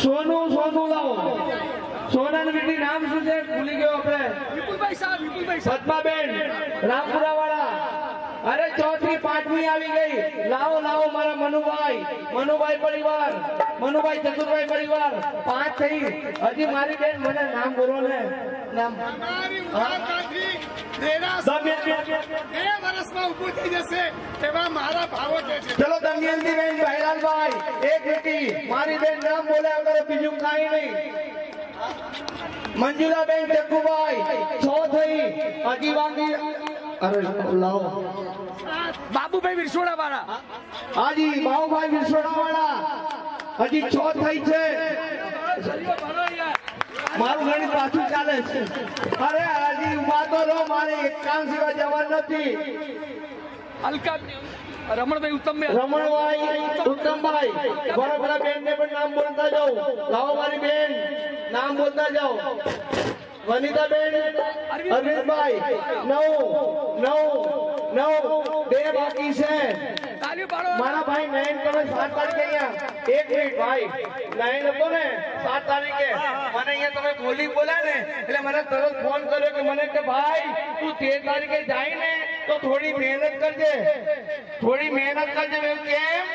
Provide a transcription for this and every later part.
सोनू सोनू लाओ सोना बेटी नाम शू है भूली गयो अपने विपुलभाई साहब पद्माबेन रामपुरा वाला अरे चौथी पांचवी આવી ગઈ લાવો લાવો મારા મનુભાઈ પરિવાર મનુભાઈ ચતુરભાઈ પરિવાર પાંચ થઈ હજી મારી બેન મને નામ બોલો ને નામ અમારી ઉમાકાઠી દેરાસર 2 વર્ષમાં ઊભું થઈ જશે એવા મારા ભાવો છે ચલો દમયંતી બેન ભાઈલાલભાઈ એક બેટી મારી બેન નામ બોલ્યા કરો બીજું કાઈ નહીં मंजूरा बेन टेकूभाई 6 थई हजी वांगी अरे लाओ बाबूभाई विरसोड़ा वाला हाजी बाबूभाई विरसोड़ा वाला हजी 6 थई छे मारू गणित पाछू चाले छे अरे हजी उभा तो रो मारे एक काम सिवा जवान नथी अलका रमणभाई उत्तमभाई बड़ा बड़ा बेन ने पण नाम बोलता जाओ लाओ मारी बेन नाम बोलता जाओ वनिता बेन अरविंद भाई 9 2 बाकी से मारा भाई 9 તમે 7 તારીખે અહીંયા 1 મિનિટ ભાઈ 9 હતો ને 7 તારીખે મને અહીંયા તમે બોલી બોલ્યા ને એટલે મને તરત ફોન કર્યો કે મને કે ભાઈ તું 13 તારીખે જાય ને તો થોડી મહેનત કરજે મેં કેમ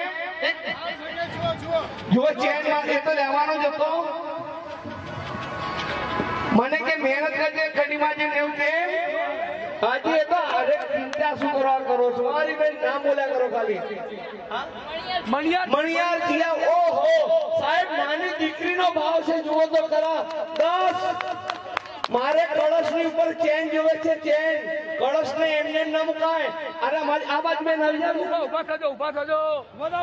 જો ચેન માં એ તો લેવાનો જ હતો મને કે મહેનત કરજે કડીમાં જઈને એવું કેમ હાજી એ તો અરે ચિંતા શું કરવા કરો છો મારી બેન નામ બોલ્યા કરો ખાલી મણિયાર જીયા ઓહો સાહેબ નાની દીકરીનો ભાવ છે જુઓ તો ખરા 10 मारे कलश ની ઉપર ચેન જોવે છે ચેન કળશ ને એમને ન મુકાય અરે મારી આ બાજુ બેન આવી જાવ ઉભા થજો બોલો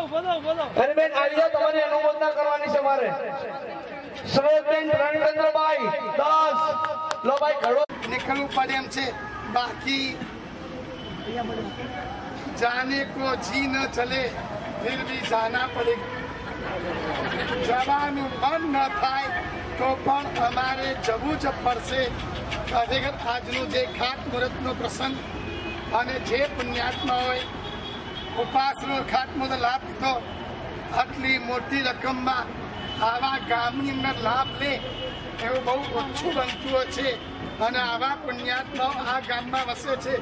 અરે બેન આવી જાવ તમારી અનુમોદના કરવાની છે મારે સરોજબેન રણચંદ્રભાઈ 10 લો ભાઈ ઘડો નીકળવું પડે એમ છે બાકી जाने को जी न चले फिर भी जाना पड़ेगा जवानु मन न थाय तो पण अमारे जवू ज पड़शे खरेखर आजनो जे खातमुहूर्तनो प्रसंग अने जे पुण्यात्मा होय उपासनो खातमुहूर्त लाभ लीधो आटली मोटी रकममां आवा गामनी अंदर लाभ ले एवुं बहु ओछुं बनतुं होय छे અને આવા પુણ્યાત્માઓ આ ગામમાં વસે છે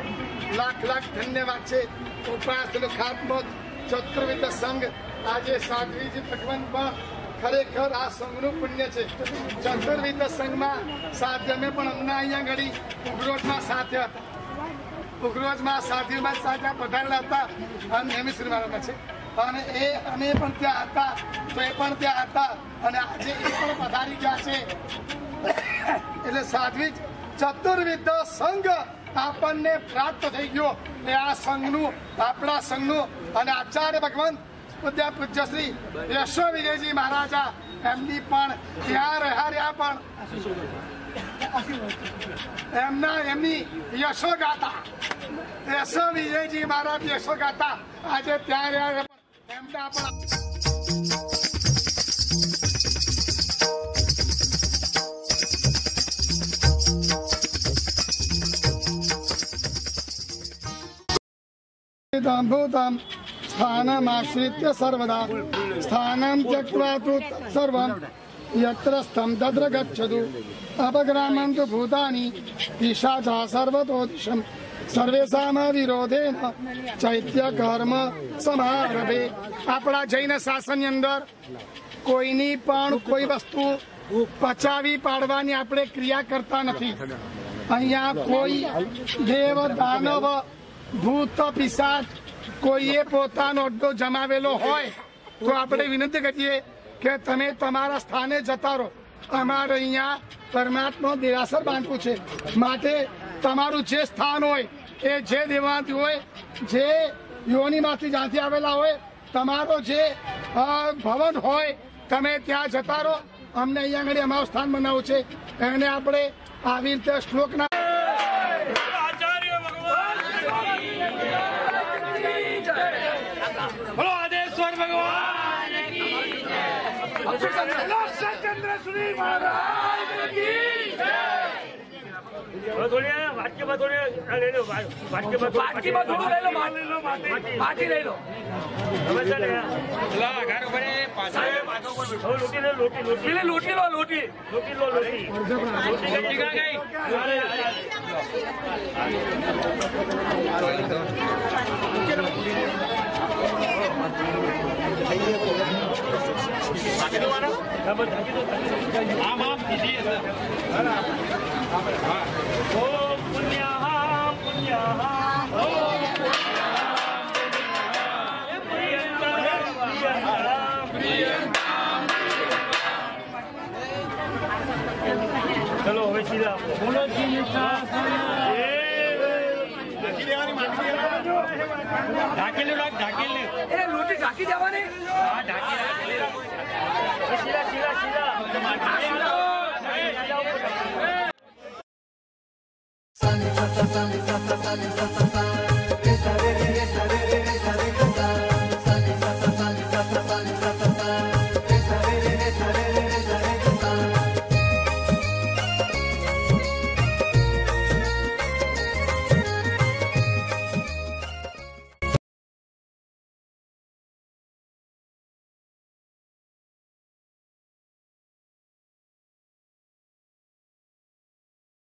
લાખ લાખ ધન્યવાદ છે ઉપાસનો ખાતમુહૂર્ત ચતુર્વિધ સંઘ આજે સાધ્વીજી ભગવાન પણ ખરેખર આ સંઘનું પુણ્ય છે ચતુર્વિધ સંઘમાં સાધ્યમે પણ અમને અહીંયા ઘડી ઉગ્રોજમાં સાથે હતા ઉગ્રોજમાં સાધ્યમાં સાથે પધારેલા હતા અને નેમિશ્રી મારાના છે અને એ અમે પણ ત્યાં હતા તો એ પણ ત્યાં હતા અને આજે એ પણ પધારી ગયા છે એટલે સાધ્વીજ चतुर्विध संघ आपने प्राप्त थई गयो ए आ संघनु आपड़ा संघनु अने आचार्य भगवान पूज्य श्री यशो विजयजी महाराजा एमनी पण त्या रह्या पण एमनी यशो गाता यशो विजयजी महाराज यशो गाता आजे त्या रह्या एमना पण भूतम स्थानमाश्रित्य सर्वदा स्थानं त्यक्त्वा तु सर्वं यत्र स्थं तत्र गच्छतु अपग्रामन्तु भूतानि पिशाचा सर्वतो दिशं सर्वेषां विरोधेन चैत्य कर्म समारभे આપણા જૈન શાસનની અંદર કોઈની પણ કોઈ વસ્તુ પચાવી પાડવાની આપણે ક્રિયા કરતા નથી અહીંયા કોઈ દેવ દાનવ ભૂત પિશાચ કોઈએ પોતાનો અડ્ડો જમાવેલો હોય તો આપણે વિનંતી કરીએ કે તમે તમારા સ્થાને જતા રહો અમારે અહીંયા પરમાત્મા દેરાસર બાંધવું છે માટે તમારું જે સ્થાન હોય એ જે દેવાથી હોય જે યોનિમાંથી જ્યાંથી આવેલા હોય તમારો જે ભવન હોય તમે ત્યાં જતા રહો અમને અહીંયા આગળ અમારું સ્થાન બનાવવું છે એને આપણે આવી રીતે શ્લોકના सचंद्र श्री महाराज की थोड़ी वाटकी में थोड़ी ले लो वाटकी में थोड़ा ले लो माटी ले लो समझ चले ला घर ऊपर लोटी ले लोटी कहाँ गई चलो હવે સીધા બોલો જી ઢાકેલી એ લોટી ઢાકી જવાની હા ઢાકી સીધા